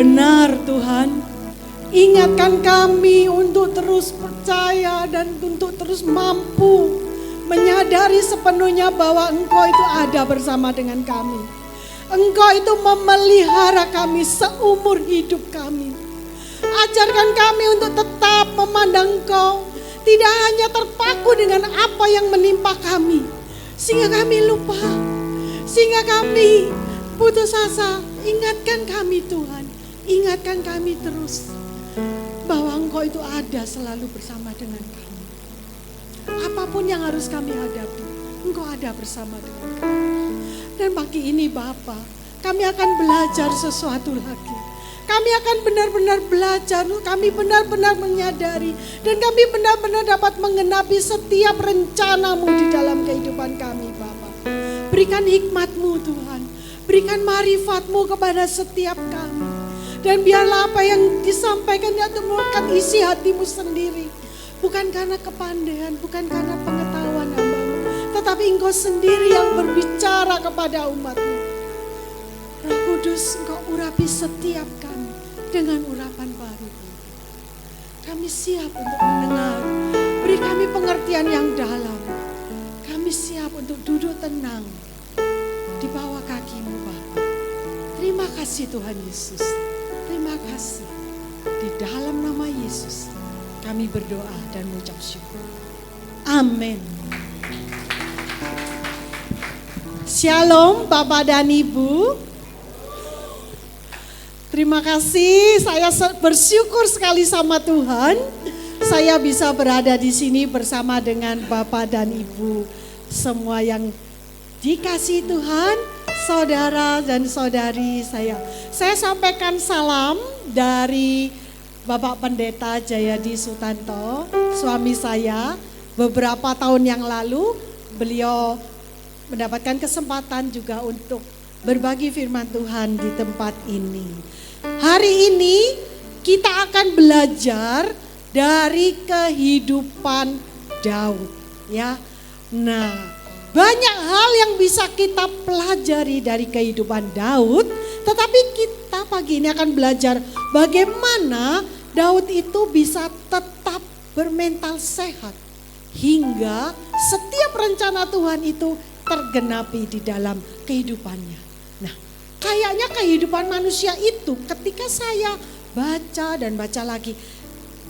Benar Tuhan, ingatkan kami untuk terus percaya dan untuk terus mampu menyadari sepenuhnya bahwa Engkau itu ada bersama dengan kami. Engkau itu memelihara kami seumur hidup kami. Ajarkan kami untuk tetap memandang Engkau, tidak hanya terpaku dengan apa yang menimpa kami, sehingga kami lupa, sehingga kami putus asa. Ingatkan kami Tuhan, ingatkan kami terus bahwa Engkau itu ada selalu bersama dengan kami. Apapun yang harus kami hadapi, Engkau ada bersama dengan kami. Dan pagi ini Bapa, kami akan belajar sesuatu lagi. Kami akan benar-benar belajar, kami benar-benar menyadari, dan kami benar-benar dapat menggenapi setiap rencana-Mu di dalam kehidupan kami Bapa. Berikan hikmat-Mu Tuhan, berikan marifat-Mu kepada setiap kami. Dan biarlah apa yang disampaikan itu merupakan isi hati-Mu sendiri. Bukan karena kepandaian, bukan karena pengetahuan hamba-Mu, tetapi Engkau sendiri yang berbicara kepada umat-Mu. Roh Kudus, Engkau urapi setiap kami dengan urapan baru. Kami siap untuk mendengar, beri kami pengertian yang dalam. Kami siap untuk duduk tenang di bawah kaki-Mu Bapa. Terima kasih Tuhan Yesus, terima kasih. Di dalam nama Yesus kami berdoa dan mengucap syukur. Amin. Shalom Bapak dan Ibu. Terima kasih, saya bersyukur sekali sama Tuhan. Saya bisa berada di sini bersama dengan Bapak dan Ibu semua yang dikasihi Tuhan, saudara dan saudari saya. Saya sampaikan salam dari Bapak Pendeta Jayadi Sutanto, suami saya. Beberapa tahun yang lalu beliau mendapatkan kesempatan juga untuk berbagi firman Tuhan di tempat ini. Hari ini kita akan belajar dari kehidupan Daud, ya. Nah, banyak hal yang bisa kita pelajari dari kehidupan Daud, tetapi kita pagi ini akan belajar bagaimana Daud itu bisa tetap bermental sehat hingga setiap rencana Tuhan itu tergenapi di dalam kehidupannya. Nah, kayaknya kehidupan manusia itu ketika saya baca dan baca lagi,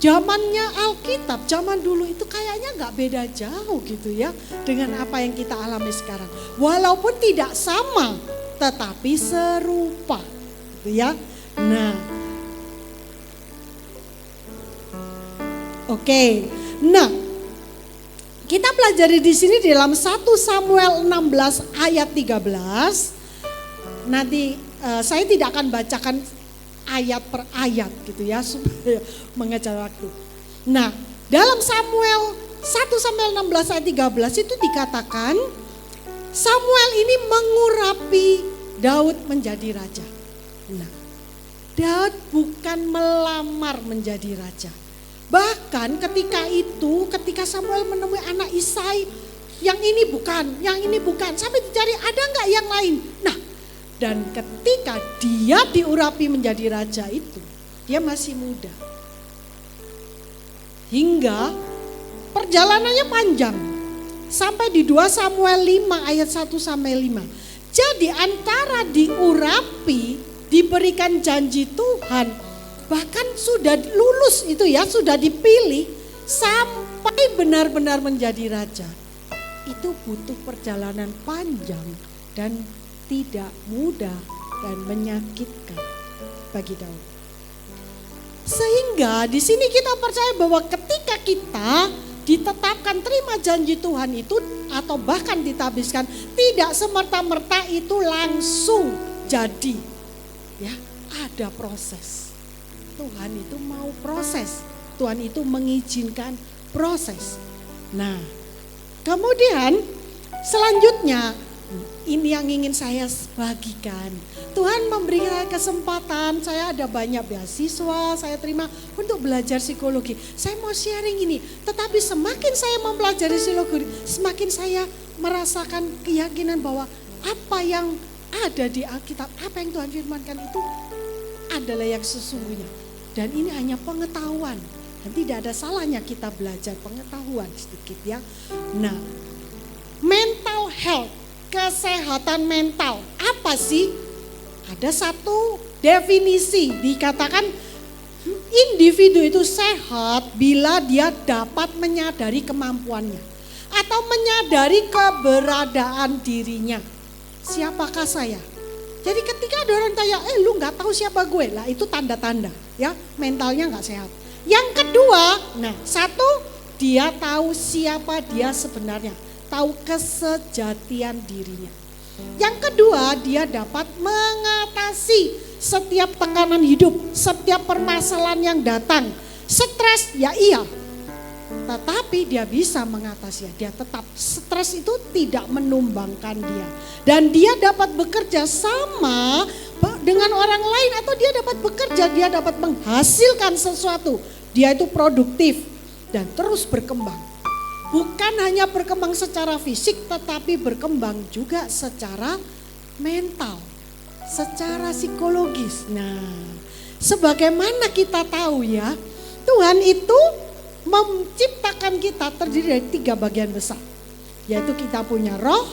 zamannya Alkitab, zaman dulu itu kayaknya gak beda jauh gitu ya dengan apa yang kita alami sekarang. Walaupun tidak sama, tetapi serupa gitu ya. Nah, oke. Nah, kita pelajari di sini dalam 1 Samuel 16 ayat 13. Nanti saya tidak akan bacakan ayat per ayat gitu ya supaya mengejar waktu. Nah, dalam 1 Samuel 16 ayat 13 itu dikatakan Samuel ini mengurapi Daud menjadi raja. Nah, Daud bukan melamar menjadi raja. Bahkan ketika Samuel menemui anak Isai, yang ini bukan, sampai dicari ada enggak yang lain. Nah, dan ketika dia diurapi menjadi raja itu, dia masih muda. Hingga perjalanannya panjang. Sampai di 2 Samuel 5 ayat 1 sampai 5. Jadi antara diurapi, diberikan janji Tuhan, bahkan sudah lulus itu ya, sudah dipilih sampai benar-benar menjadi raja. Itu butuh perjalanan panjang dan tidak mudah dan menyakitkan bagi Daud. Sehingga di sini kita percaya bahwa ketika kita ditetapkan terima janji Tuhan itu atau bahkan ditabiskan, tidak semerta-merta itu langsung jadi. Ya, ada proses. Tuhan itu mau proses. Tuhan itu mengizinkan proses. Nah, kemudian selanjutnya ini yang ingin saya bagikan. Tuhan memberi kesempatan, saya ada banyak beasiswa saya terima untuk belajar psikologi. Saya mau sharing ini, tetapi semakin saya mempelajari psikologi, semakin saya merasakan keyakinan bahwa apa yang ada di Alkitab, apa yang Tuhan firmankan itu adalah yang sesungguhnya. Dan ini hanya pengetahuan. Dan tidak ada salahnya kita belajar pengetahuan sedikit ya. Nah, mental health, kesehatan mental. Apa sih? Ada satu definisi, dikatakan individu itu sehat bila dia dapat menyadari kemampuannya. Atau menyadari keberadaan dirinya. Siapakah saya? Jadi ketika ada orang tanya, lu gak tahu siapa gue? Lah itu tanda-tanda ya, mentalnya gak sehat. Yang kedua, nah satu, dia tahu siapa dia sebenarnya. Tahu kesejatian dirinya. Yang kedua, dia dapat mengatasi setiap tekanan hidup, setiap permasalahan yang datang. Stres, ya iya. Tetapi dia bisa mengatasinya. Dia tetap, stres itu tidak menumbangkan dia. Dan dia dapat bekerja sama dengan orang lain atau dia dapat bekerja, dia dapat menghasilkan sesuatu. Dia itu produktif dan terus berkembang. Bukan hanya berkembang secara fisik tetapi berkembang juga secara mental, secara psikologis. Nah, sebagaimana kita tahu ya, Tuhan itu menciptakan kita terdiri dari 3 bagian besar. Yaitu kita punya roh,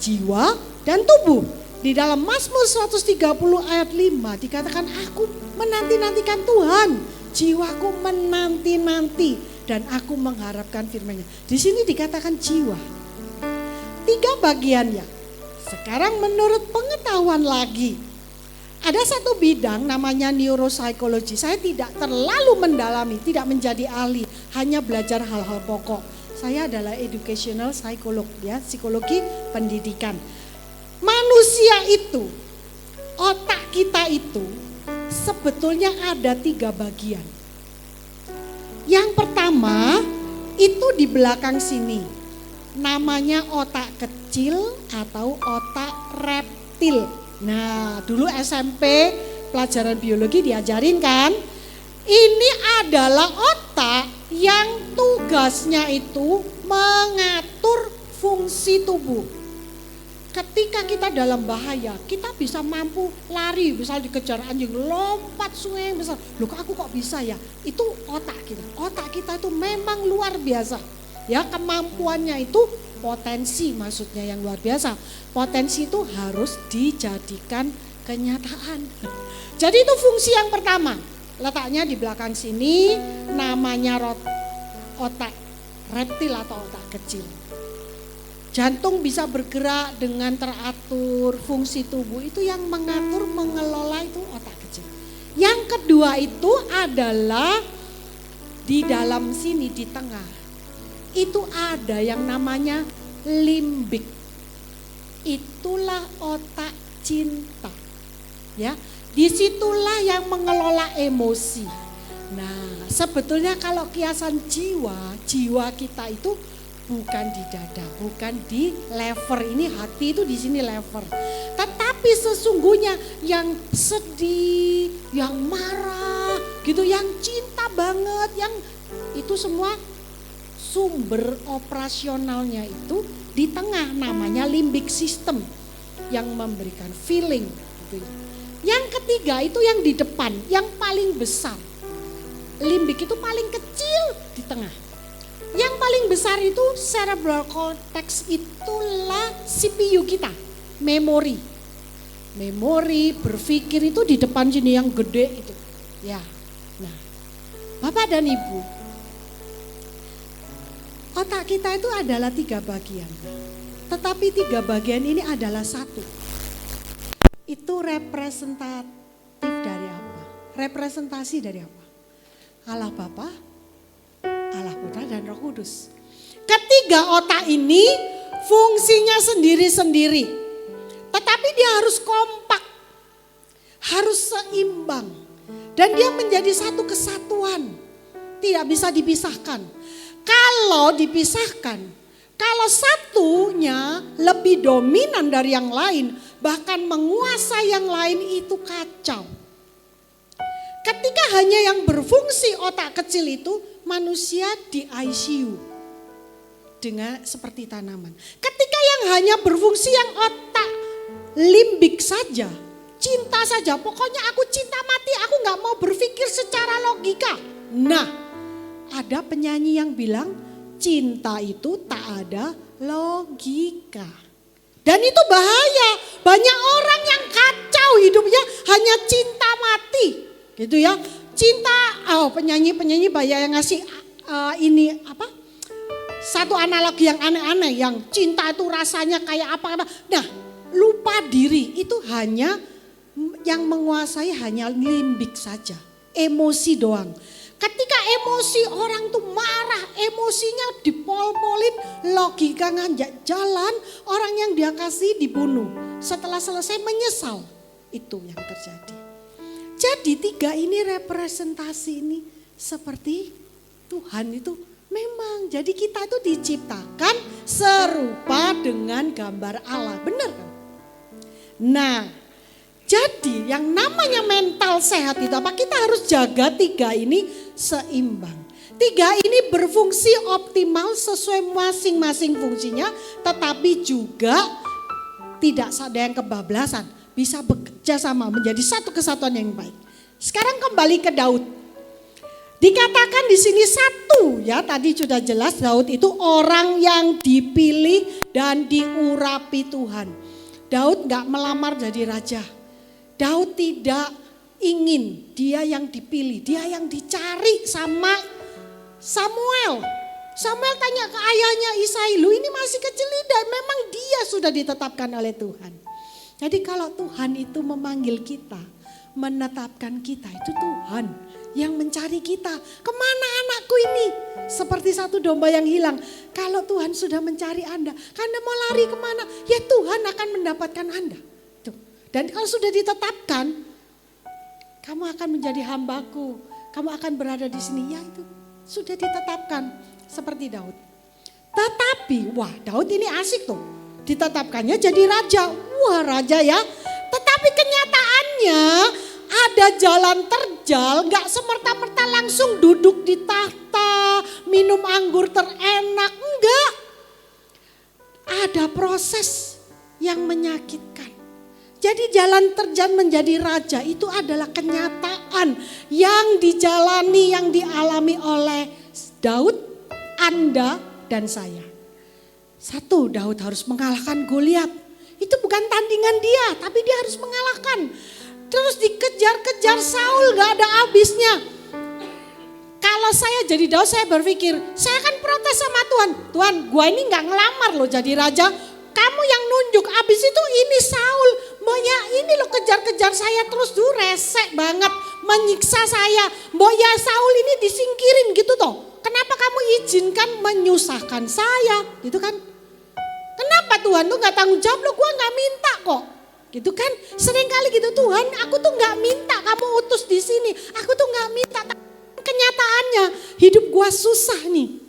jiwa, dan tubuh. Di dalam Mazmur 130 ayat 5 dikatakan, aku menanti-nantikan Tuhan, jiwaku menanti-nanti dan aku mengharapkan firman-Nya. Di sini dikatakan jiwa. 3 bagiannya. Sekarang menurut pengetahuan lagi, ada satu bidang namanya neuropsikologi. Saya tidak terlalu mendalami, tidak menjadi ahli, hanya belajar hal-hal pokok. Saya adalah educational psycholog, ya, psikologi pendidikan. Manusia itu, otak kita itu sebetulnya ada 3 bagian. Yang pertama itu di belakang sini, namanya otak kecil atau otak reptil. Nah, dulu SMP pelajaran biologi diajarin kan, ini adalah otak yang tugasnya itu mengatur fungsi tubuh. Ketika kita dalam bahaya, kita bisa mampu lari, misal dikejar anjing, lompat sungai yang besar. Loh aku kok bisa ya? Itu otak kita. Otak kita itu memang luar biasa. Ya, kemampuannya itu potensi, maksudnya yang luar biasa. Potensi itu harus dijadikan kenyataan. Jadi itu fungsi yang pertama. Letaknya di belakang sini, namanya otak reptil atau otak kecil. Jantung bisa bergerak dengan teratur, fungsi tubuh itu yang mengatur, mengelola itu otak kecil. Yang kedua itu adalah di dalam sini, di tengah. Itu ada yang namanya limbik. Itulah otak cinta. Ya, disitulah yang mengelola emosi. Nah, sebetulnya kalau kiasan jiwa kita itu bukan di dada, bukan di lever. Ini hati itu di sini lever. Tetapi sesungguhnya yang sedih, yang marah, gitu, yang cinta banget, yang itu semua sumber operasionalnya itu di tengah, namanya limbic system yang memberikan feeling. Gitu. Yang ketiga itu yang di depan, yang paling besar. Limbik itu paling kecil di tengah. Yang paling besar itu cerebral cortex, itulah CPU kita, memori. Memori, berpikir itu di depan sini yang gede itu. Ya. Nah, Bapak dan Ibu, otak kita itu adalah 3 bagian. Tetapi 3 bagian ini adalah satu. Itu representatif dari apa? Representasi dari apa? Allah Bapa, Allah Putra dan Roh Kudus. Ketiga otak ini fungsinya sendiri-sendiri. Tetapi dia harus kompak, harus seimbang. Dan dia menjadi satu kesatuan. Tidak bisa dipisahkan. Kalau dipisahkan, kalau satunya lebih dominan dari yang lain, bahkan menguasai yang lain, itu kacau. Ketika hanya yang berfungsi otak kecil itu, manusia di ICU dengan seperti tanaman. Ketika yang hanya berfungsi yang otak limbik saja, cinta saja. Pokoknya aku cinta mati, aku gak mau berpikir secara logika. Nah, ada penyanyi yang bilang cinta itu tak ada logika. Dan itu bahaya. Banyak orang yang kacau hidupnya hanya cinta mati. Gitu ya. Cinta, penyanyi-penyanyi banyak yang ngasih ini apa? Satu analogi yang aneh-aneh, yang cinta itu rasanya kayak apa. Nah, lupa diri itu hanya yang menguasai hanya limbik saja. Emosi doang. Ketika emosi orang tuh marah, emosinya dipol-polin, logika ngajak jalan, orang yang dia kasih dibunuh. Setelah selesai menyesal, itu yang terjadi. Jadi 3 ini representasi ini seperti Tuhan itu memang. Jadi kita itu diciptakan serupa dengan gambar Allah, benar kan? Nah, jadi yang namanya mental sehat itu apa? Kita harus jaga 3 ini seimbang. 3 ini berfungsi optimal sesuai masing-masing fungsinya, tetapi juga tidak ada yang kebablasan. Bisa bekerja sama menjadi satu kesatuan yang baik. Sekarang kembali ke Daud. Dikatakan di sini satu ya, tadi sudah jelas Daud itu orang yang dipilih dan diurapi Tuhan. Daud gak melamar jadi raja. Daud tidak ingin, dia yang dipilih, dia yang dicari sama Samuel. Samuel tanya ke ayahnya Isai, lu ini masih kecil tidak? Memang dia sudah ditetapkan oleh Tuhan. Jadi kalau Tuhan itu memanggil kita, menetapkan kita, itu Tuhan yang mencari kita. Kemana anakku ini? Seperti satu domba yang hilang. Kalau Tuhan sudah mencari Anda mau lari kemana? Ya Tuhan akan mendapatkan Anda. Tuh. Dan kalau sudah ditetapkan, kamu akan menjadi hambaku. Kamu akan berada di sini. Ya itu sudah ditetapkan seperti Daud. Tetapi, Daud ini asik tuh. Ditetapkannya jadi raja. Raja ya. Tetapi kenyataannya ada jalan terjal, gak semerta-merta langsung duduk di tahta, minum anggur terenak, enggak. Ada proses yang menyakitkan. Jadi jalan terjal menjadi raja itu adalah kenyataan yang dijalani, yang dialami oleh Daud, Anda dan saya. Satu, Daud harus mengalahkan Goliat. Itu bukan tandingan dia, tapi dia harus mengalahkan. Terus dikejar-kejar Saul gak ada habisnya. Kalau saya jadi Daud, saya berpikir, saya akan protes sama Tuhan. Tuhan, gua ini gak ngelamar loh jadi raja. Kamu yang nunjuk, habis itu ini Saul. Mboknya ini loh kejar-kejar saya terus dulu resek banget. Menyiksa saya. Mboknya Saul ini disingkirin gitu toh. Kenapa kamu izinkan menyusahkan saya? Gitu kan. Kenapa Tuhan tuh gak tanggung jawab lo, gue gak minta kok. Gitu kan, sering kali gitu Tuhan aku tuh gak minta kamu utus di sini. Aku tuh gak minta, kenyataannya hidup gue susah nih.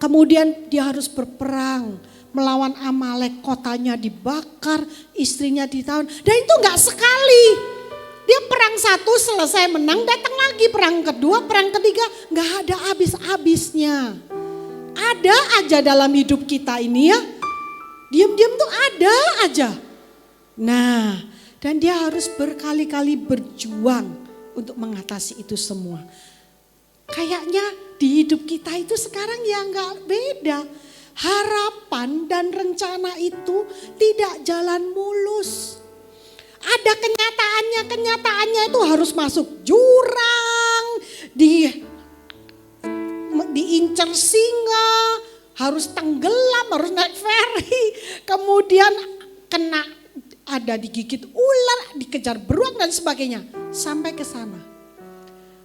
Kemudian dia harus berperang melawan Amalek, kotanya dibakar, istrinya ditawan. Dan itu gak sekali. Dia perang 1 selesai menang, datang lagi perang kedua, perang ketiga, gak ada habis-habisnya. Ada aja dalam hidup kita ini ya, diam-diam tuh ada aja. Nah, dan dia harus berkali-kali berjuang untuk mengatasi itu semua. Kayaknya di hidup kita itu sekarang ya nggak beda. Harapan dan rencana itu tidak jalan mulus. Ada kenyataannya itu harus masuk jurang, diincar singa, harus tenggelam, harus naik ferry, kemudian kena ada digigit ular, dikejar beruang dan sebagainya, sampai ke sana.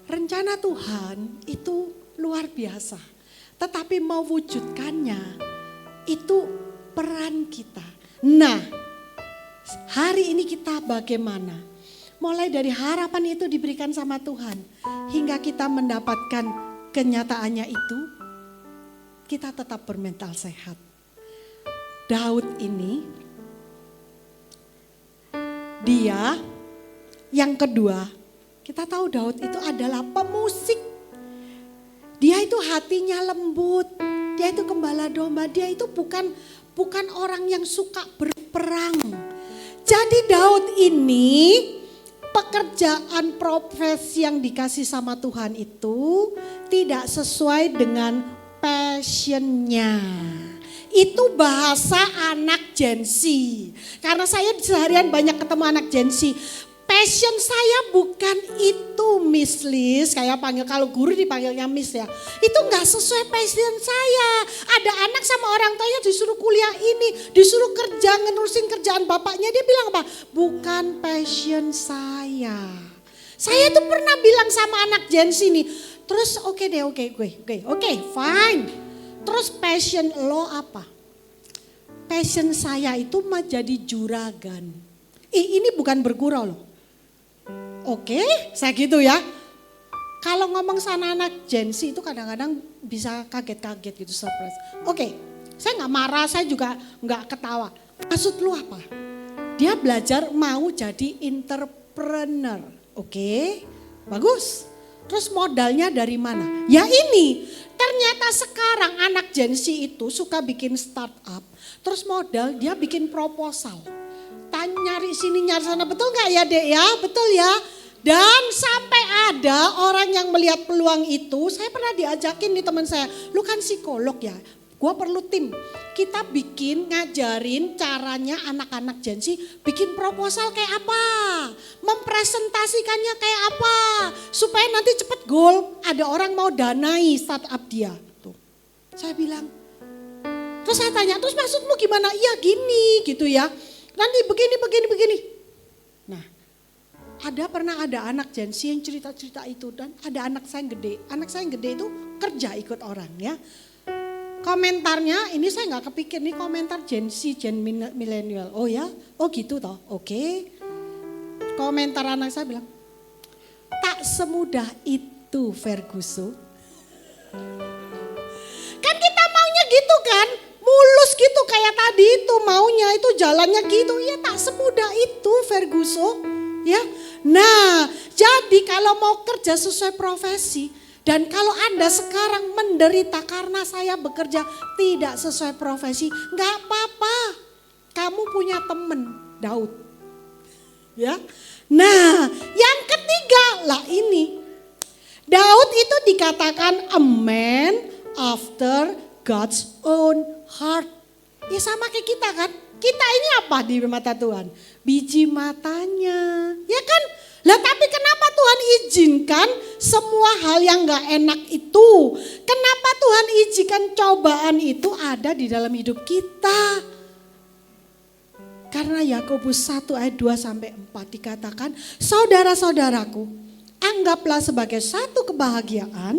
Rencana Tuhan itu luar biasa, tetapi mewujudkannya itu peran kita. Nah, hari ini kita bagaimana? Mulai dari harapan itu diberikan sama Tuhan hingga kita mendapatkan kenyataannya itu, kita tetap bermental sehat. Daud ini, dia yang kedua, kita tahu Daud itu adalah pemusik. Dia itu hatinya lembut, dia itu gembala domba, dia itu bukan orang yang suka berperang. Jadi Daud ini pekerjaan profesi yang dikasih sama Tuhan itu tidak sesuai dengan passionnya. Itu bahasa anak Gen Z. Karena saya seharian banyak ketemu anak Gen Z. Passion saya bukan itu Miss Liz, kayak panggil kalau guru dipanggilnya Miss ya. Itu nggak sesuai passion saya. Ada anak sama orang tuanya disuruh kuliah ini, disuruh kerja ngerusin kerjaan bapaknya, dia bilang apa? Bukan passion saya. Saya tuh pernah bilang sama anak Gen Z nih, terus oke, fine. Terus passion lo apa? Passion saya itu mah jadi juragan. Ini bukan bergurau loh. Oke, saya gitu ya. Kalau ngomong sama anak Gen Z itu kadang-kadang bisa kaget-kaget gitu, surprise. Oke, saya nggak marah, saya juga nggak ketawa. Maksud lu apa? Dia belajar mau jadi entrepreneur. Oke, bagus. Terus modalnya dari mana? Ya ini, ternyata sekarang anak Gen Z itu suka bikin startup. Terus modal dia bikin proposal. Nyari sini nyari sana, betul gak ya Dek ya? Betul ya. Dan sampai ada orang yang melihat peluang itu, saya pernah diajakin nih teman saya, lu kan psikolog ya, gua perlu tim. Kita bikin, ngajarin caranya anak-anak Gen Z bikin proposal kayak apa, mempresentasikannya kayak apa, supaya nanti cepet goal, ada orang mau danai startup dia. Tuh. Saya bilang, terus saya tanya, terus maksudmu gimana? Iya gini gitu ya. Nanti begini. Nah, pernah ada anak Gen Z yang cerita-cerita itu dan ada anak saya yang gede. Anak saya yang gede itu kerja ikut orang ya. Komentarnya, ini saya nggak kepikir nih komentar Gen Z, Gen milenial. Oh ya, oh gitu toh, oke. Komentar anak saya bilang, tak semudah itu Ferguson. Kan kita maunya gitu kan. Mulus gitu kayak tadi itu maunya itu jalannya gitu. Ya tak semudah itu Ferguson ya. Nah jadi kalau mau kerja sesuai profesi dan kalau Anda sekarang menderita karena saya bekerja tidak sesuai profesi, gak apa-apa. Kamu punya temen Daud ya. Nah yang ketiga lah ini. Daud itu dikatakan a man after God's own heart. Ya sama kayak kita kan. Kita ini apa di mata Tuhan? Biji matanya. Ya kan? Lah tapi kenapa Tuhan izinkan semua hal yang gak enak itu? Kenapa Tuhan izinkan cobaan itu ada di dalam hidup kita? Karena Yakobus 1 ayat 2 sampai 4 dikatakan, saudara-saudaraku, anggaplah sebagai satu kebahagiaan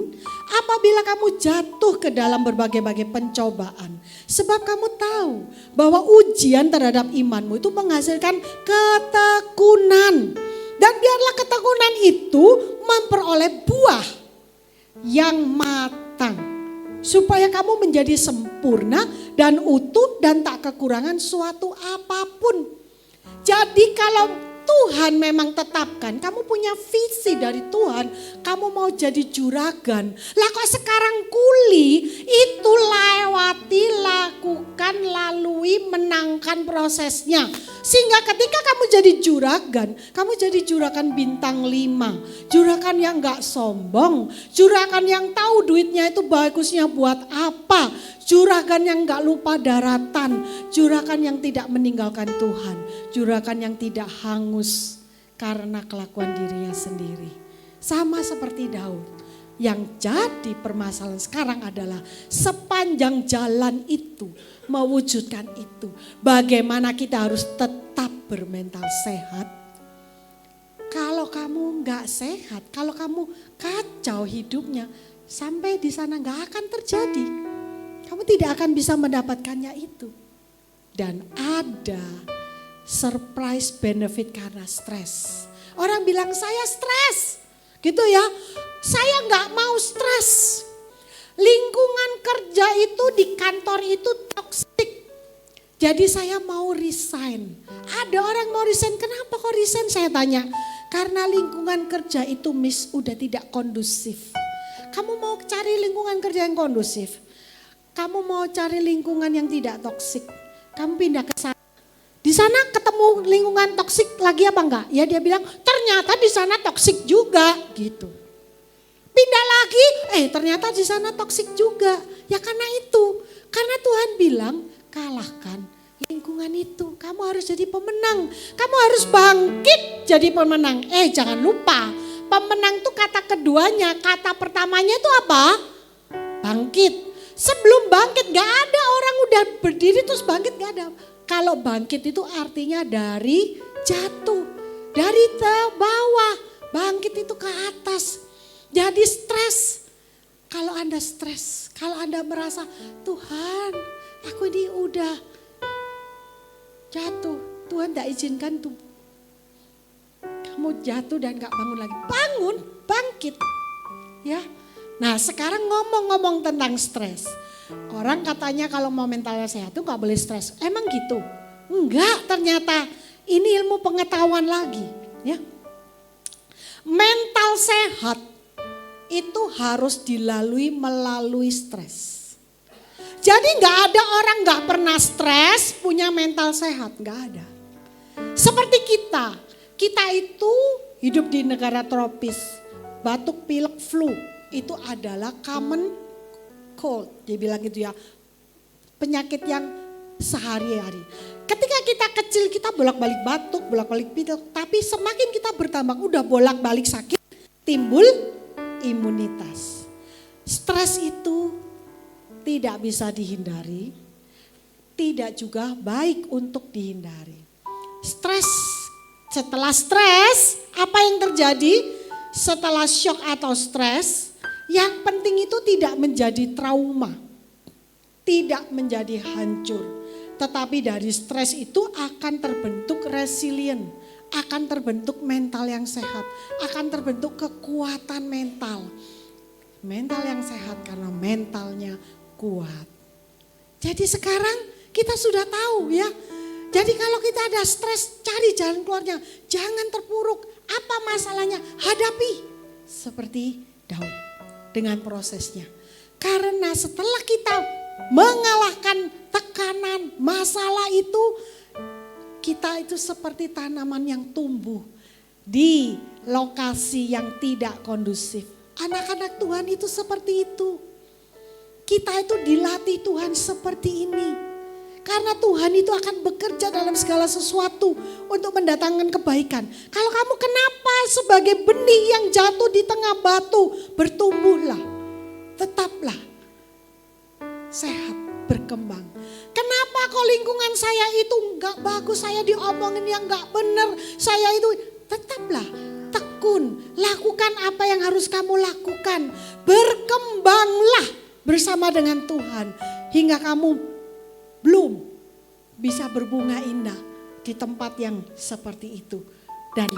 apabila kamu jatuh ke dalam berbagai-bagai pencobaan. Sebab kamu tahu bahwa ujian terhadap imanmu itu menghasilkan ketekunan. Dan biarlah ketekunan itu memperoleh buah yang matang. Supaya kamu menjadi sempurna dan utuh dan tak kekurangan suatu apapun. Jadi kalau Tuhan memang tetapkan, kamu punya visi dari Tuhan, kamu mau jadi juragan. Lah kok sekarang kuli, itu lewati, lakukan, lalui, menangkan prosesnya. Sehingga ketika kamu jadi juragan bintang 5. Juragan yang gak sombong, juragan yang tahu duitnya itu bagusnya buat apa. Juragan yang gak lupa daratan, juragan yang tidak meninggalkan Tuhan, juragan yang tidak hangus karena kelakuan dirinya sendiri. Sama seperti Daud, yang jadi permasalahan sekarang adalah sepanjang jalan itu, mewujudkan itu. Bagaimana kita harus tetap bermental sehat. Kalau kamu gak sehat, kalau kamu kacau hidupnya, sampai di sana gak akan terjadi. Kamu tidak akan bisa mendapatkannya itu. Dan ada surprise benefit karena stres. Orang bilang saya stres. Gitu ya. Saya gak mau stres. Lingkungan kerja itu di kantor itu toksik. Jadi saya mau resign. Ada orang mau resign. Kenapa kok resign? Saya tanya. Karena lingkungan kerja itu udah tidak kondusif. Kamu mau cari lingkungan kerja yang kondusif. Kamu mau cari lingkungan yang tidak toksik, kamu pindah ke sana. Di sana ketemu lingkungan lingkungan toksik lagi apa enggak? Ya dia bilang ternyata di sana toksik juga gitu. Pindah lagi, ternyata di sana toksik juga. Ya karena itu, karena Tuhan bilang kalahkan lingkungan itu. Kamu harus jadi pemenang, kamu harus bangkit jadi pemenang. Jangan lupa, pemenang itu kata keduanya, kata pertamanya itu apa? Bangkit. Sebelum bangkit gak ada orang udah berdiri terus bangkit, gak ada. Kalau bangkit itu artinya dari jatuh, dari bawah, bangkit itu ke atas. Jadi stres. Kalau Anda stres, kalau Anda merasa Tuhan aku ini udah jatuh, Tuhan gak izinkan tuh kamu jatuh dan gak bangun lagi. Bangun, bangkit. Ya. Nah sekarang ngomong-ngomong tentang stres. Orang katanya kalau mau mentalnya sehat tuh gak boleh stres. Emang gitu? Enggak ternyata. Ini ilmu pengetahuan lagi. Ya. Mental sehat itu harus dilalui melalui stres. Jadi gak ada orang gak pernah stres punya mental sehat. Gak ada. Seperti kita itu hidup di negara tropis. Batuk, pilek, flu itu adalah common cold. Dia bilang gitu ya. Penyakit yang sehari-hari. Ketika kita kecil kita bolak-balik batuk, bolak-balik pilek. Tapi semakin kita bertambah udah bolak-balik sakit timbul imunitas. Stres itu tidak bisa dihindari, tidak juga baik untuk dihindari. Setelah stres, apa yang terjadi? Setelah shock atau stres, yang penting itu tidak menjadi trauma, tidak menjadi hancur. Tetapi dari stres itu akan terbentuk resilient, akan terbentuk mental yang sehat, akan terbentuk kekuatan mental. Mental yang sehat karena mentalnya kuat. Jadi sekarang kita sudah tahu ya. Jadi kalau kita ada stres, cari jalan keluarnya. Jangan terpuruk. Apa masalahnya? Hadapi. Seperti Daud dengan prosesnya. Karena setelah kita mengalahkan tekanan, masalah itu, kita itu seperti tanaman yang tumbuh di lokasi yang tidak kondusif. Anak-anak Tuhan itu seperti itu. Kita itu dilatih Tuhan seperti ini. Karena Tuhan itu akan bekerja dalam segala sesuatu untuk mendatangkan kebaikan. Kalau kamu kenapa sebagai benih yang jatuh di tengah batu, bertumbuhlah, tetaplah sehat, berkembang. Kenapa kok lingkungan saya itu enggak bagus, saya diomongin yang enggak benar, saya itu tetaplah tekun, lakukan apa yang harus kamu lakukan. Berkembanglah bersama dengan Tuhan hingga kamu belum bisa berbunga indah di tempat yang seperti itu. Dan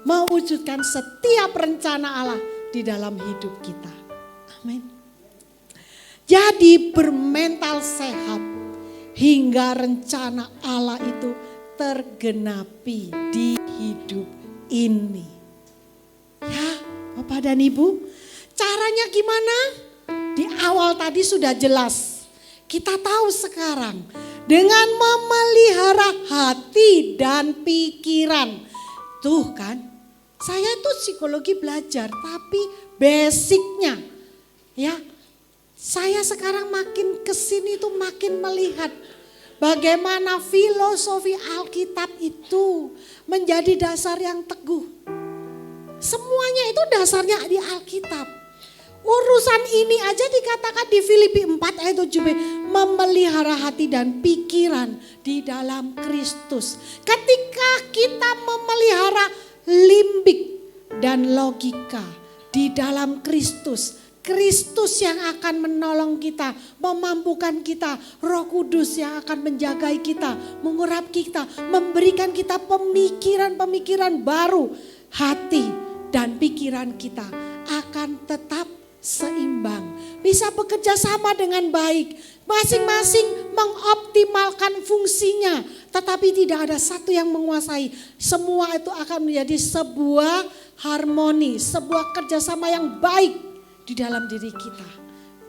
mewujudkan setiap rencana Allah di dalam hidup kita. Amin. Jadi bermental sehat hingga rencana Allah itu tergenapi di hidup ini. Ya Bapak dan Ibu, caranya gimana? Di awal tadi sudah jelas. Kita tahu sekarang dengan memelihara hati dan pikiran. Tuh kan, saya itu psikologi belajar tapi basicnya ya. Saya sekarang makin kesini tuh makin melihat bagaimana filosofi Alkitab itu menjadi dasar yang teguh. Semuanya itu dasarnya di Alkitab. Urusan ini aja dikatakan di Filipi 4 ayat 7b. Memelihara hati dan pikiran di dalam Kristus. Ketika kita memelihara limbik dan logika di dalam Kristus. Kristus yang akan menolong kita, memampukan kita. Roh Kudus yang akan menjagai kita, mengurapi kita, memberikan kita pemikiran-pemikiran baru. Hati dan pikiran kita akan tetap seimbang, bisa bekerja sama dengan baik, masing-masing mengoptimalkan fungsinya, tetapi tidak ada satu yang menguasai. Semua itu akan menjadi sebuah harmoni, sebuah kerjasama yang baik di dalam diri kita.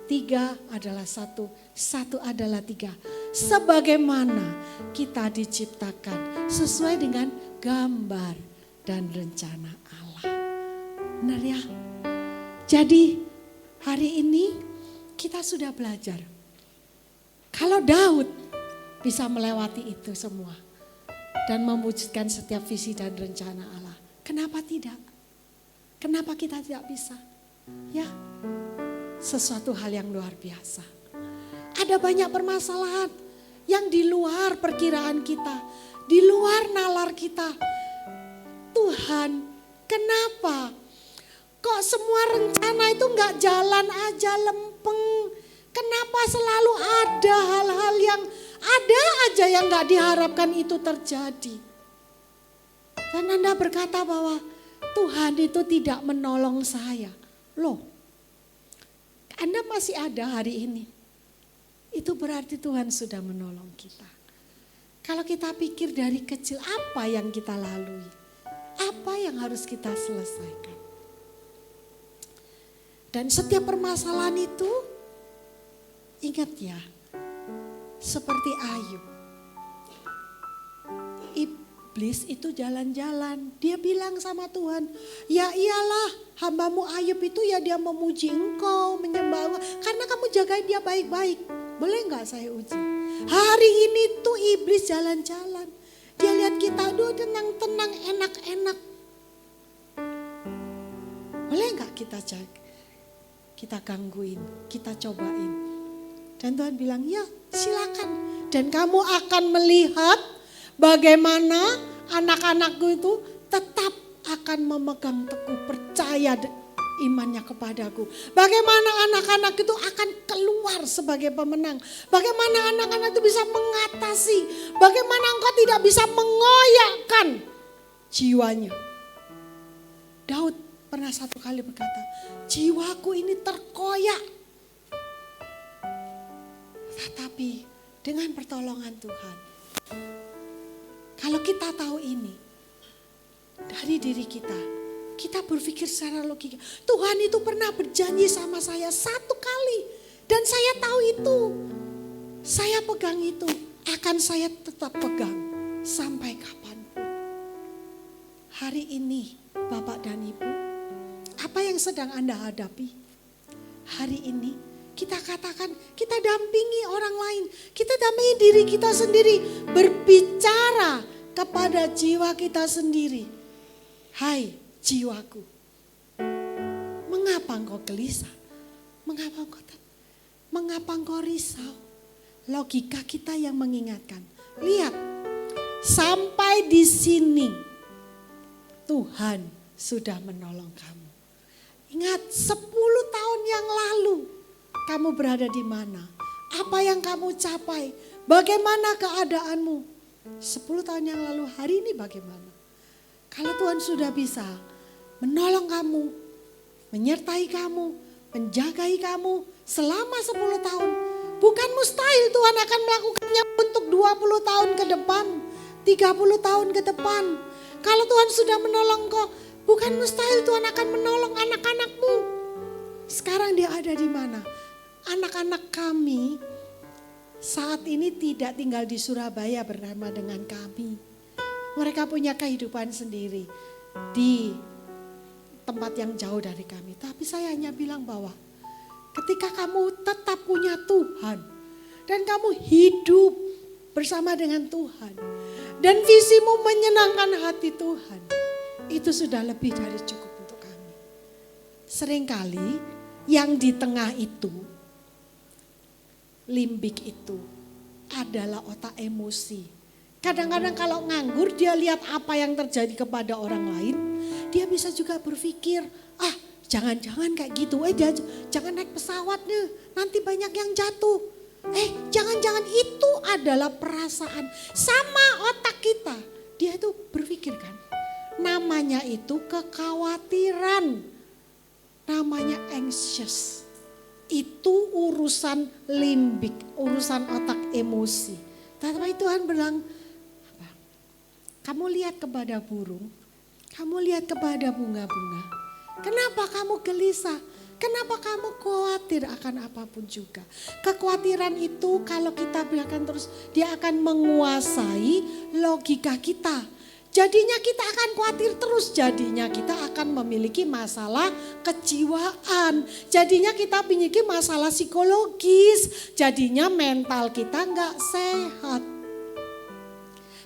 Tiga adalah satu, satu adalah tiga. Sebagaimana kita diciptakan sesuai dengan gambar dan rencana Allah. Benar ya? Jadi hari ini kita sudah belajar. Kalau Daud bisa melewati itu semua dan mewujudkan setiap visi dan rencana Allah, kenapa tidak? Kenapa kita tidak bisa? Ya, sesuatu hal yang luar biasa. Ada banyak permasalahan yang di luar perkiraan kita, di luar nalar kita. Tuhan, kenapa? Kok semua rencana itu nggak jalan aja lempeng? Kenapa selalu ada hal-hal yang ada aja yang nggak diharapkan itu terjadi? Dan Anda berkata bahwa Tuhan itu tidak menolong saya. Loh, Anda masih ada hari ini. Itu berarti Tuhan sudah menolong kita. Kalau kita pikir dari kecil apa yang kita lalui, apa yang harus kita selesaikan. Dan setiap permasalahan itu, ingat ya, seperti Ayub. Iblis itu jalan-jalan, dia bilang sama Tuhan, ya iyalah hambamu Ayub itu ya dia memuji engkau, menyembah engkau, karena kamu jagain dia baik-baik. Boleh gak saya uji? Hari ini tuh iblis jalan-jalan, dia lihat kita, aduh tenang-tenang, enak-enak. Boleh gak kita jaga? Kita gangguin, kita cobain. Dan Tuhan bilang, ya silakan. Dan kamu akan melihat bagaimana anak-anakku itu tetap akan memegang teguh percaya imannya kepadaku. Bagaimana anak-anak itu akan keluar sebagai pemenang. Bagaimana anak-anak itu bisa mengatasi. Bagaimana engkau tidak bisa mengoyakkan jiwanya. Daud pernah satu kali berkata, jiwaku ini terkoyak. Tetapi dengan pertolongan Tuhan, kalau kita tahu ini dari diri kita, kita berpikir secara logika. Tuhan itu pernah berjanji sama saya satu kali dan saya tahu itu. Saya pegang itu, akan saya tetap pegang sampai kapanpun. Hari ini Bapak dan Ibu, apa yang sedang Anda hadapi? Hari ini kita katakan, kita dampingi orang lain. Kita dampingi diri kita sendiri. Berbicara kepada jiwa kita sendiri. Hai jiwaku, mengapa engkau gelisah? Mengapa engkau risau? Logika kita yang mengingatkan. Lihat, sampai di sini Tuhan sudah menolong kamu. Ingat 10 tahun yang lalu kamu berada di mana? Apa yang kamu capai? Bagaimana keadaanmu? 10 tahun yang lalu, hari ini bagaimana? Kalau Tuhan sudah bisa menolong kamu, menyertai kamu, menjagai kamu selama 10 tahun. Bukan mustahil Tuhan akan melakukannya untuk 20 tahun ke depan, 30 tahun ke depan. Kalau Tuhan sudah menolong kau, bukan mustahil Tuhan akan menolong anak-anakmu. Sekarang dia ada di mana? Anak-anak kami saat ini tidak tinggal di Surabaya bersama dengan kami. Mereka punya kehidupan sendiri di tempat yang jauh dari kami. Tapi saya hanya bilang bahwa ketika kamu tetap punya Tuhan dan kamu hidup bersama dengan Tuhan dan visimu menyenangkan hati Tuhan, itu sudah lebih dari cukup untuk kami. Seringkali yang di tengah itu, limbik itu adalah otak emosi. Kadang-kadang kalau nganggur dia lihat apa yang terjadi kepada orang lain, dia bisa juga berpikir, jangan-jangan kayak gitu, jangan naik pesawat nih, nanti banyak yang jatuh. Jangan-jangan itu adalah perasaan sama otak kita. Dia itu berpikir kan, namanya itu kekhawatiran, namanya anxious. Itu urusan limbik, urusan otak emosi. Tapi Tuhan bilang, kamu lihat kepada burung, kamu lihat kepada bunga-bunga. Kenapa kamu gelisah? Kenapa kamu khawatir akan apapun juga? Kekhawatiran itu kalau kita biarkan terus, dia akan menguasai logika kita. Jadinya kita akan khawatir terus, jadinya kita akan memiliki masalah kejiwaan. Jadinya kita memiliki masalah psikologis, jadinya mental kita nggak sehat.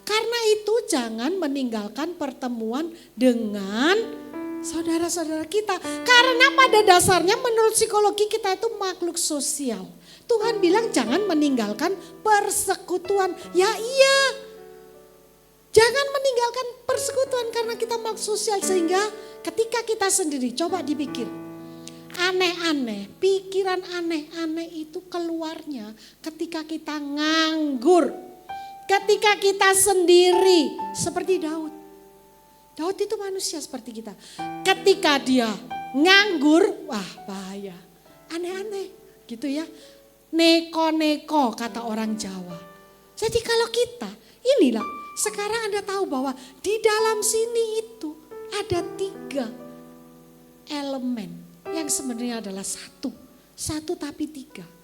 Karena itu jangan meninggalkan pertemuan dengan saudara-saudara kita. Karena pada dasarnya menurut psikologi kita itu makhluk sosial. Tuhan bilang jangan meninggalkan persekutuan. Ya iya, jangan meninggalkan persekutuan karena kita makhluk sosial. Sehingga ketika kita sendiri, coba dipikir. Aneh-aneh, pikiran aneh-aneh itu keluarnya ketika kita nganggur. Ketika kita sendiri seperti Daud. Daud itu manusia seperti kita. Ketika dia nganggur, wah bahaya. Aneh-aneh gitu ya. Neko-neko kata orang Jawa. Jadi kalau kita, inilah sekarang Anda tahu bahwa di dalam sini itu ada 3 elemen yang sebenarnya adalah satu. Satu tapi 3.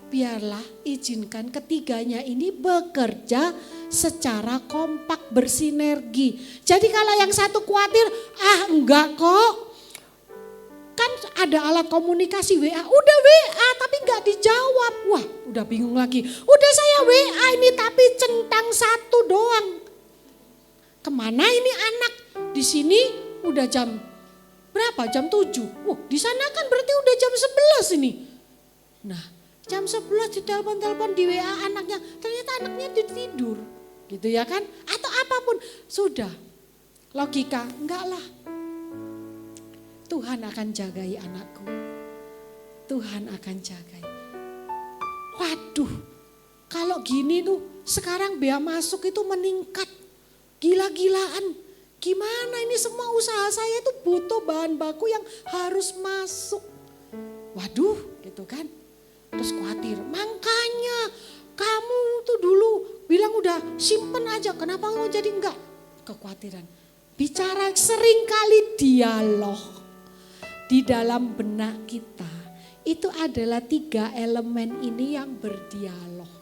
Biarlah izinkan ketiganya ini bekerja secara kompak, bersinergi. Jadi kalau yang satu khawatir, enggak kok. Kan ada alat komunikasi WA, udah WA tapi enggak dijawab. Wah udah bingung lagi. Udah saya WA ini tapi centang 1 doang. Kemana ini anak? Di sini udah jam berapa? Jam 7. Wah di sana kan berarti udah jam 11 ini. Nah. Jam 11 ditelepon-telepon di WA anaknya, ternyata anaknya tidur. Gitu ya kan? Atau apapun. Sudah, logika, enggak lah. Tuhan akan jagai anakku. Tuhan akan jagai. Waduh, kalau gini tuh sekarang bea masuk itu meningkat. Gila-gilaan. Gimana ini semua usaha saya itu butuh bahan baku yang harus masuk. Waduh, gitu kan. Terus khawatir, makanya kamu tuh dulu bilang udah simpen aja, kenapa kamu jadi enggak? Kekhawatiran. Bicara sering kali dialog di dalam benak kita. Itu adalah 3 elemen ini yang berdialog.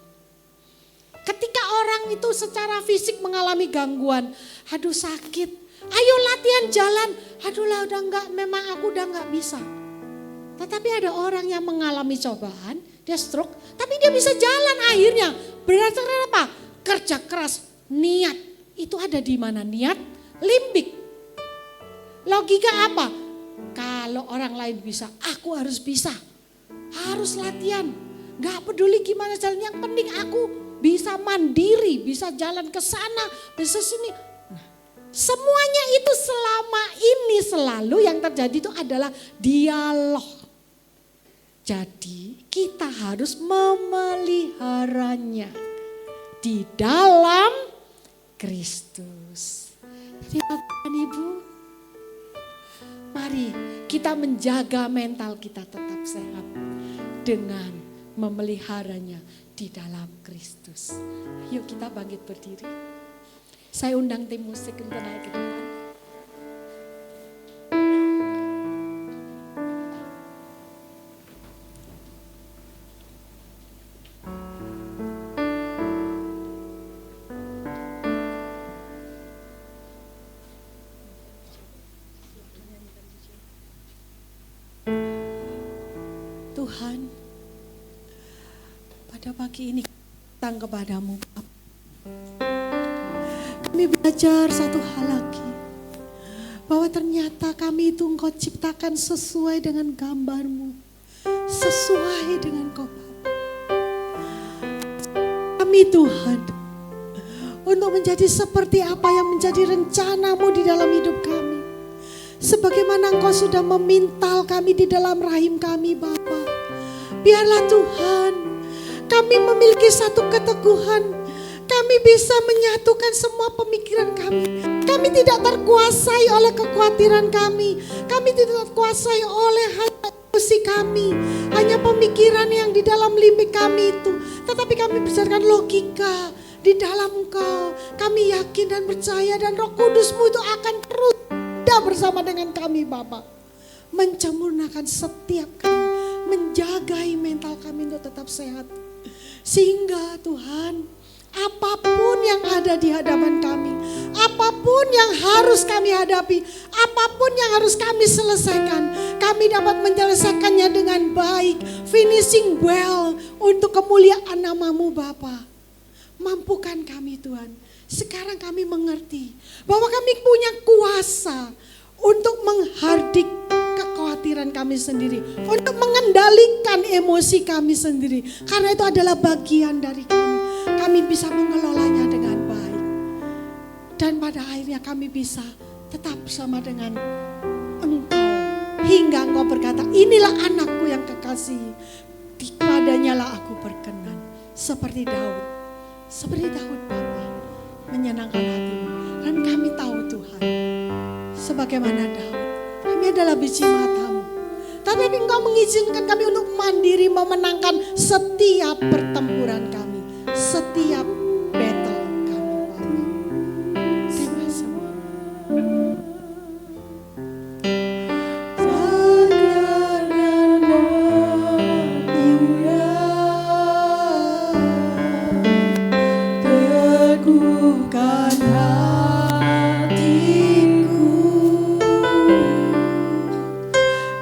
Ketika orang itu secara fisik mengalami gangguan, aduh sakit, ayo latihan jalan, aduh lah udah enggak, memang aku udah enggak bisa. Tetapi ada orang yang mengalami cobaan, dia stroke, tapi dia bisa jalan akhirnya. Berarti apa? Kerja keras, niat. Itu ada di mana niat? Limbik. Logika apa? Kalau orang lain bisa, aku harus bisa. Harus latihan. Gak peduli gimana jalan, yang penting aku bisa mandiri, bisa jalan ke sana, bisa sini. Nah, semuanya itu selama ini selalu yang terjadi itu adalah dialog. Jadi kita harus memeliharanya di dalam Kristus. Terima kasih Ibu. Mari kita menjaga mental kita tetap sehat dengan memeliharanya di dalam Kristus. Yuk kita bangkit berdiri. Saya undang tim musik untuk naik ke depan. Tuhan, pada pagi ini datang kepadamu. Kami belajar satu hal lagi, bahwa ternyata kami itu Engkau ciptakan sesuai dengan gambar-Mu, sesuai dengan Kau Bapa. Kami Tuhan, untuk menjadi seperti apa yang menjadi rencana-Mu di dalam hidup kami. Sebagaimana Engkau sudah memintal kami di dalam rahim kami Bapa. Biarlah Tuhan, kami memiliki satu keteguhan. Kami bisa menyatukan semua pemikiran kami. Kami tidak terkuasai oleh kekhawatiran kami. Kami tidak terkuasai oleh hanya emosi kami. Hanya pemikiran yang di dalam limbik kami itu. Tetapi kami berdasarkan logika di dalam Engkau. Kami yakin dan percaya dan Roh Kudus-Mu itu akan terus ada bersama dengan kami Bapa. mencemurnakan setiap kami, menjagai mental kami untuk tetap sehat. Sehingga Tuhan, apapun yang ada di hadapan kami, apapun yang harus kami hadapi, apapun yang harus kami selesaikan, kami dapat menyelesaikannya dengan baik, finishing well untuk kemuliaan nama-Mu Bapa. Mampukan kami Tuhan. Sekarang kami mengerti bahwa kami punya kuasa untuk menghardik kekhawatiran kami sendiri, untuk mengendalikan emosi kami sendiri, karena itu adalah bagian dari kami. Kami bisa mengelolanya dengan baik, dan pada akhirnya kami bisa tetap bersama dengan Engkau, hingga Engkau berkata, inilah anakku yang kekasih, kepadanya lah aku berkenan. Seperti Daud Bapa, menyenangkan hatimu. Dan kami tahu Tuhan, sebagaimana Daud, kami adalah biji mata-Mu. Tapi Engkau mengizinkan kami untuk mandiri memenangkan setiap pertempuran kami, setiap battle kami Bapa. Terima kasih. Teguhkan hatiku,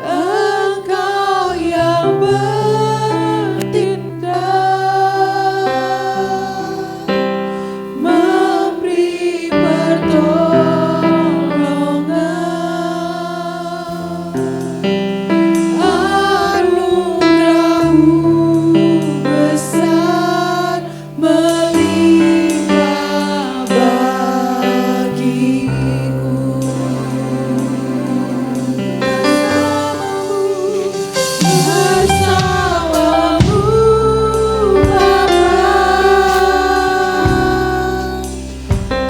Engkau yang bertindak, memberi pertolongan, anugerah-Mu besar melimpah bagiku. Bersama-Mu Bapa,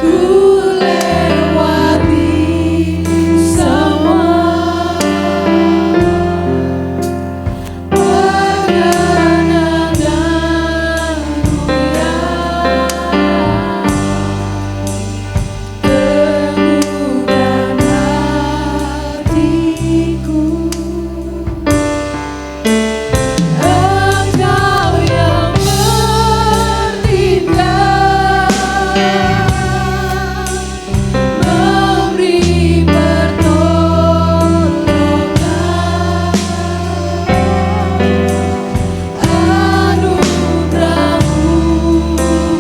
ku lewati semua perkenan dan ujian. Teguhkan hatiku, Engkau yang bertindak, memberi pertolongan, anugerah-Mu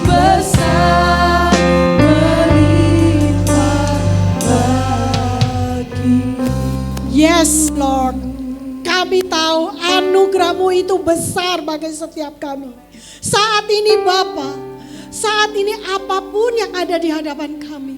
besar melimpah bagiku. Yes Lord, kami tahu anugerah-Mu itu besar bagi setiap kami. Saat ini Bapa, saat ini apapun yang ada di hadapan kami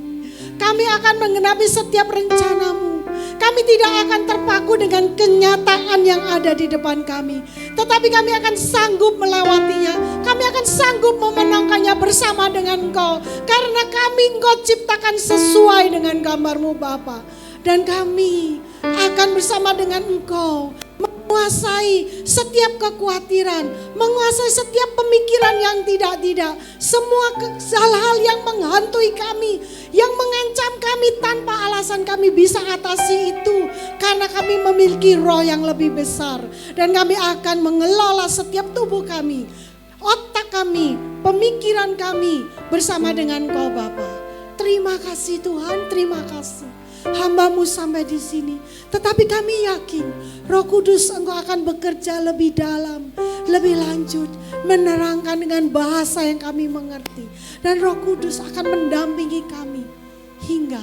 akan menggenapi setiap rencana-Mu. Kami tidak akan terpaku dengan kenyataan yang ada di depan kami, tetapi kami akan sanggup melewatinya. Kami akan sanggup memenangkannya bersama dengan Engkau, karena kami Engkau ciptakan sesuai dengan gambar-Mu Bapa. Dan kami akan bersama dengan Engkau menguasai setiap kekhawatiran, menguasai setiap pemikiran yang tidak-tidak, semua hal-hal yang menghantui kami, yang mengancam kami tanpa alasan, kami bisa atasi itu karena kami memiliki roh yang lebih besar. Dan kami akan mengelola setiap tubuh kami, otak kami, pemikiran kami bersama dengan Engkau Bapa. Terima kasih Tuhan, terima kasih. Hamba-Mu sampai di sini, tetapi kami yakin Roh Kudus Engkau akan bekerja lebih dalam, lebih lanjut, menerangkan dengan bahasa yang kami mengerti, dan Roh Kudus akan mendampingi kami hingga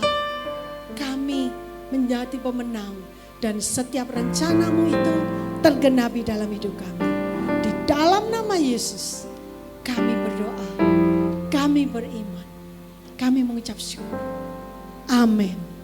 kami menjadi pemenang, dan setiap rencana-Mu itu tergenapi dalam hidup kami. Di dalam nama Yesus kami berdoa, kami beriman, kami mengucap syukur. Amin.